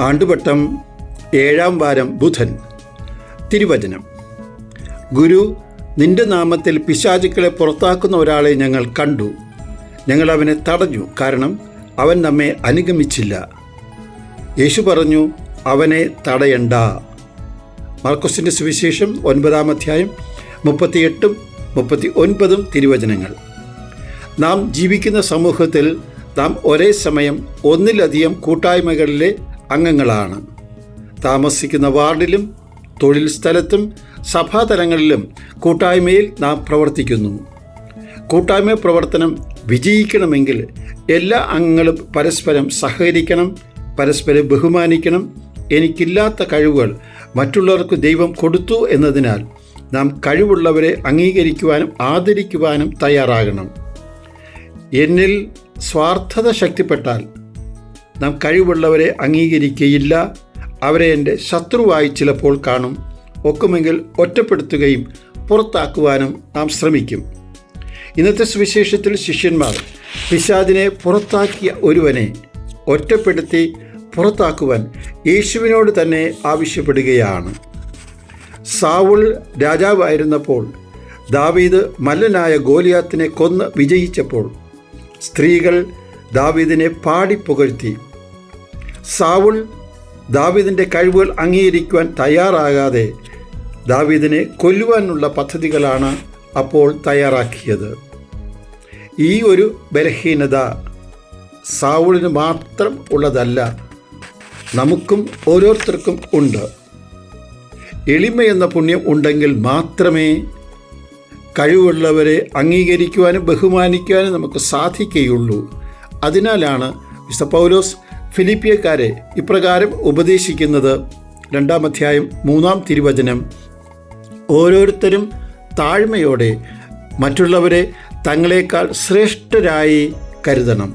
ആണ്ടുവട്ടം 7-ാം വാരം ബുധൻ. തിരുവചനം: ഗുരു, നിന്റെ നാമത്തിൽ പിശാചുക്കളെ പുറത്താക്കുന്ന ഒരാളെ ഞങ്ങൾ കണ്ടു. ഞങ്ങൾ അവനെ തടഞ്ഞു, കാരണം അവൻ നമ്മെ അനുഗമിച്ചില്ല. യേശു പറഞ്ഞു, അവനെ തടയണ്ട. മാർക്കോസിൻ്റെ സുവിശേഷം 9-ാം അധ്യായം 38-ഉം 39-ഉം തിരുവചനങ്ങൾ. നാം ജീവിക്കുന്ന സമൂഹത്തിൽ നാം ഒരേ സമയം ഒന്നിലധികം കൂട്ടായ്മകളിലെ അംഗങ്ങളാണ്. താമസിക്കുന്ന വാർഡിലും തൊഴിൽ സ്ഥലത്തും സഭാതലങ്ങളിലും കൂട്ടായ്മയിൽ നാം പ്രവർത്തിക്കുന്നു. കൂട്ടായ്മ പ്രവർത്തനം വിജയിക്കണമെങ്കിൽ എല്ലാ അംഗങ്ങളും പരസ്പരം സഹകരിക്കണം, പരസ്പരം ബഹുമാനിക്കണം. എനിക്കില്ലാത്ത കഴിവുകൾ മറ്റുള്ളവർക്ക് ദൈവം കൊടുത്തു എന്നതിനാൽ നാം കഴിവുള്ളവരെ അംഗീകരിക്കുവാനും ആദരിക്കുവാനും തയ്യാറാകണം. എന്നിൽ സ്വാർത്ഥത ശക്തിപ്പെട്ടാൽ നാം കഴിവുള്ളവരെ അംഗീകരിക്കുകയില്ല. അവരെ എൻ്റെ ശത്രുവായി ചിലപ്പോൾ കാണും. ഒക്കുമെങ്കിൽ ഒറ്റപ്പെടുത്തുകയും പുറത്താക്കുവാനും നാം ശ്രമിക്കും. ഇന്നത്തെ സുവിശേഷത്തിൽ ശിഷ്യന്മാർ പിശാചിനെ പുറത്താക്കിയ ഒരുവനെ ഒറ്റപ്പെടുത്തി പുറത്താക്കുവാൻ യേശുവിനോട് തന്നെ ആവശ്യപ്പെടുകയാണ്. സാവുൾ രാജാവായിരുന്നപ്പോൾ ദാവീദ് മല്ലനായ ഗോലിയാത്തിനെ കൊന്ന് വിജയിച്ചപ്പോൾ സ്ത്രീകൾ ദാവീദിനെ പാടിപ്പുകഴ്ത്തി. സാവുൾ ദാവീദിൻ്റെ കഴിവുകൾ അംഗീകരിക്കുവാൻ തയ്യാറാകാതെ ദാവീദിനെ കൊല്ലുവാനുള്ള പദ്ധതികളാണ് അപ്പോൾ തയ്യാറാക്കിയത്. ഈ ഒരു ബലഹീനത സാവുളിന് മാത്രം ഉള്ളതല്ല, നമുക്കും ഓരോരുത്തർക്കും ഉണ്ട്. എളിമയെന്ന പുണ്യം ഉണ്ടെങ്കിൽ മാത്രമേ കഴിവുള്ളവരെ അംഗീകരിക്കുവാനും ബഹുമാനിക്കുവാനും നമുക്ക് സാധിക്കുകയുള്ളൂ. അതിനാലാണ് വിശുദ്ധ പൗലോസ് ഫിലിപ്പിയക്കാരെ ഇപ്രകാരം ഉപദേശിക്കുന്നത്. 2-ാം അധ്യായം 3-ാം തിരുവചനം: ഓരോരുത്തരും താഴ്മയോടെ മറ്റുള്ളവരെ തങ്ങളെക്കാൾ ശ്രേഷ്ഠരായി കരുതണം.